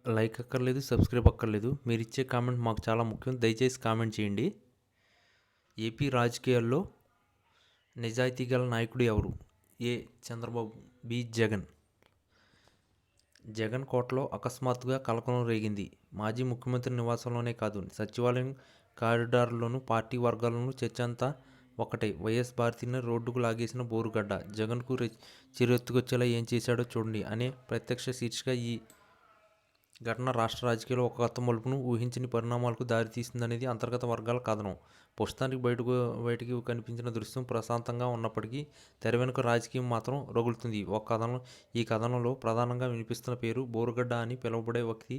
Like అక్కర్లేదు, subscribe అక్కర్లేదు. మీరిచ్చే కామెంట్ మాకు చాలా ముఖ్యం. దయచేసి కామెంట్ చేయండి. ఏపీ రాజకీయాల్లో నిజాయితీ గల నాయకుడు ఎవరు? ఏ. చంద్రబాబు, బి. జగన్. జగన్ కోటలో అకస్మాత్తుగా కలకలం రేగింది. మాజీ ముఖ్యమంత్రి నివాసంలోనే కాదు, సచివాలయం కారిడార్లోనూ పార్టీ వర్గాల్లోనూ చర్చ అంతా ఒక్కటే. వైఎస్ భారతిని రోడ్డుకు లాగేసిన బోరుగడ్డ, జగన్కు చిరెత్తుకొచ్చేలా ఏం చేశాడో చూడండి అనే ప్రత్యక్ష శీర్షిక ఈ ఘటన రాష్ట్ర రాజకీయాల్లో ఒక కొత్త మలుపును, ఊహించని పరిణామాలకు దారితీస్తుందనేది అంతర్గత వర్గాల కథనం. ప్రస్తుతానికి బయటికి కనిపించిన దృశ్యం ప్రశాంతంగా ఉన్నప్పటికీ తెర వెనుక రాజకీయం మాత్రం రగులుతుంది. ఈ కథనంలో ప్రధానంగా వినిపిస్తున్న పేరు బోరుగడ్డ అని పిలువబడే వ్యక్తి.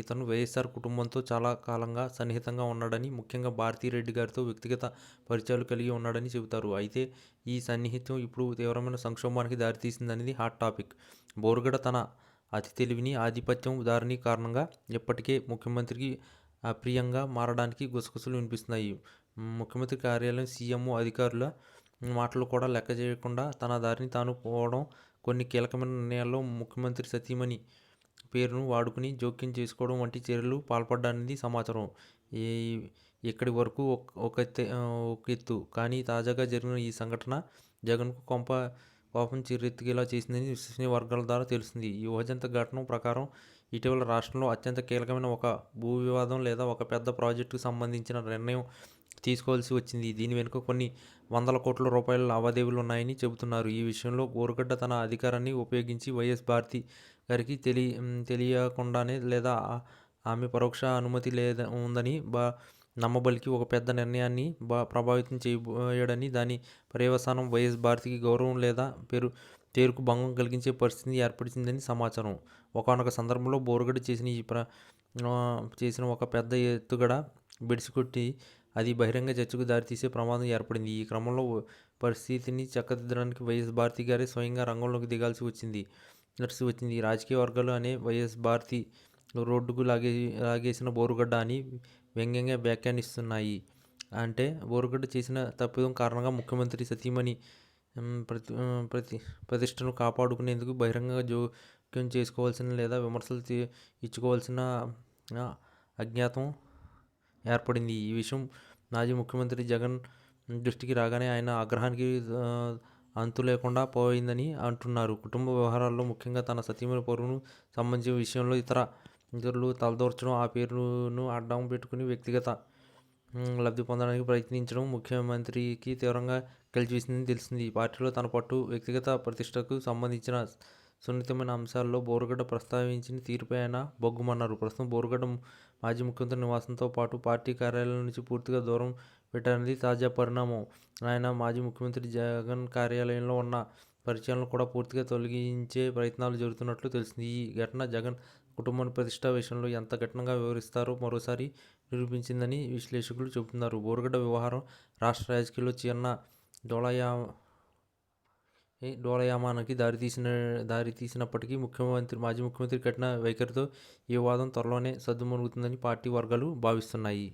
ఇతను వైఎస్ఆర్ కుటుంబంతో చాలా కాలంగా సన్నిహితంగా ఉన్నాడని, ముఖ్యంగా భారతిరెడ్డి గారితో వ్యక్తిగత పరిచయాలు కలిగి ఉన్నాడని చెబుతారు. అయితే ఈ సన్నిహిత్యం ఇప్పుడు తీవ్రమైన సంక్షోభానికి దారితీసిందనేది హాట్ టాపిక్. బోరుగడ్డ తన అతి తెలివిని, ఆధిపత్యం ధోరణి కారణంగా ఇప్పటికే ముఖ్యమంత్రికి అప్రియంగా మారడానికి గుసగుసలు వినిపిస్తున్నాయి. ముఖ్యమంత్రి కార్యాలయం, సీఎంఓ అధికారుల మాటలు కూడా లెక్క చేయకుండా తన దారిని తాను పోవడం, కొన్ని కీలకమైన నిర్ణయాల్లో ముఖ్యమంత్రి సతీమణి పేరును వాడుకుని జోక్యం చేసుకోవడం వంటి చర్యలు పాల్పడ్డానని సమాచారం. ఇక్కడి వరకు ఒక ఎత్తు. కానీ తాజాగా జరిగిన ఈ సంఘటన జగన్కు కోపం చిరెత్తుకేలా చేసిందని విశ్వసనీయ వర్గాల ద్వారా తెలుస్తుంది. ఈ ఊహాజనిత ఘటన ప్రకారం ఇటీవల రాష్ట్రంలో అత్యంత కీలకమైన ఒక భూ వివాదం లేదా ఒక పెద్ద ప్రాజెక్టుకు సంబంధించిన నిర్ణయం తీసుకోవాల్సి వచ్చింది. దీని వెనుక కొన్ని వందల కోట్ల రూపాయల లావాదేవీలు ఉన్నాయని చెబుతున్నారు. ఈ విషయంలో బోరుగడ్డ తన అధికారాన్ని ఉపయోగించి వైఎస్ భారతి గారికి తెలియకుండానే లేదా ఆమె పరోక్ష అనుమతి ఉందని నమ్మబలికి ఒక పెద్ద నిర్ణయాన్ని ప్రభావితం చేయబోయాడని, దాని పర్యవసానం వైఎస్ భారతికి గౌరవం లేదా పేరుకు భంగం కలిగించే పరిస్థితి ఏర్పడిందని సమాచారం. ఒకానొక సందర్భంలో బోరుగడ్డ చేసిన ఒక పెద్ద ఎత్తుగడ బెడిసికొట్టి అది బహిరంగ చర్చకు దారితీసే ప్రమాదం ఏర్పడింది. ఈ క్రమంలో పరిస్థితిని చక్కదిద్దడానికి వైఎస్ భారతి గారే స్వయంగా రంగంలోకి దిగాల్సి వచ్చింది. రాజకీయ వర్గాలు అనే వైఎస్ భారతి రోడ్డుకు లాగేసిన బోరుగడ్డ అని వ్యంగ్యంగా వ్యాఖ్యానిస్తున్నాయి. అంటే బోరుగడ్డ చేసిన తప్పిదం కారణంగా ముఖ్యమంత్రి సతీమణి ప్రతిష్టను కాపాడుకునేందుకు బహిరంగంగా జోక్యం చేసుకోవాల్సిన లేదా విమర్శలు ఇచ్చుకోవాల్సిన అజ్ఞాతం ఏర్పడింది. ఈ విషయం మాజీ ముఖ్యమంత్రి జగన్ దృష్టికి రాగానే ఆయన ఆగ్రహానికి అంతు లేకుండా పోయిందని అంటున్నారు. కుటుంబ వ్యవహారాల్లో, ముఖ్యంగా తన సతీమణి పరువును సంబంధించిన విషయంలో ఇతరులు తలదూర్చడం, ఆ పేరును అడ్డం పెట్టుకుని వ్యక్తిగత లబ్ధి పొందడానికి ప్రయత్నించడం ముఖ్యమంత్రికి తీవ్రంగా కలిచివేసిందని తెలిసింది. పార్టీలో తన పట్టు, వ్యక్తిగత ప్రతిష్టకు సంబంధించిన సున్నితమైన అంశాల్లో బోరుగడ్డ ప్రస్తావించిన తీరుపై ఆయన బగ్గుమన్నారు. ప్రస్తుతం బోరుగడ్డ మాజీ ముఖ్యమంత్రి నివాసంతో పాటు పార్టీ కార్యాలయం నుంచి పూర్తిగా దూరం పెట్టారనేది తాజా పరిణామం. ఆయన మాజీ ముఖ్యమంత్రి జగన్ కార్యాలయంలో ఉన్న పరిచయాలను కూడా పూర్తిగా తొలగించే ప్రయత్నాలు జరుగుతున్నట్లు తెలిసింది. ఈ ఘటన జగన్ కుటుంబాన్ని ప్రతిష్ట విషయంలో ఎంత కఠినంగా వ్యవహరిస్తారో మరోసారి నిరూపించిందని విశ్లేషకులు చెబుతున్నారు. బోరుగడ్డ వ్యవహారం రాష్ట్ర రాజకీయాల్లో చిన్న డోలయామానానికి దారితీసినప్పటికీ మాజీ ముఖ్యమంత్రి కఠిన వైఖరితో ఈ వివాదం త్వరలోనే సద్దుమణుగుతుందని పార్టీ వర్గాలు భావిస్తున్నాయి.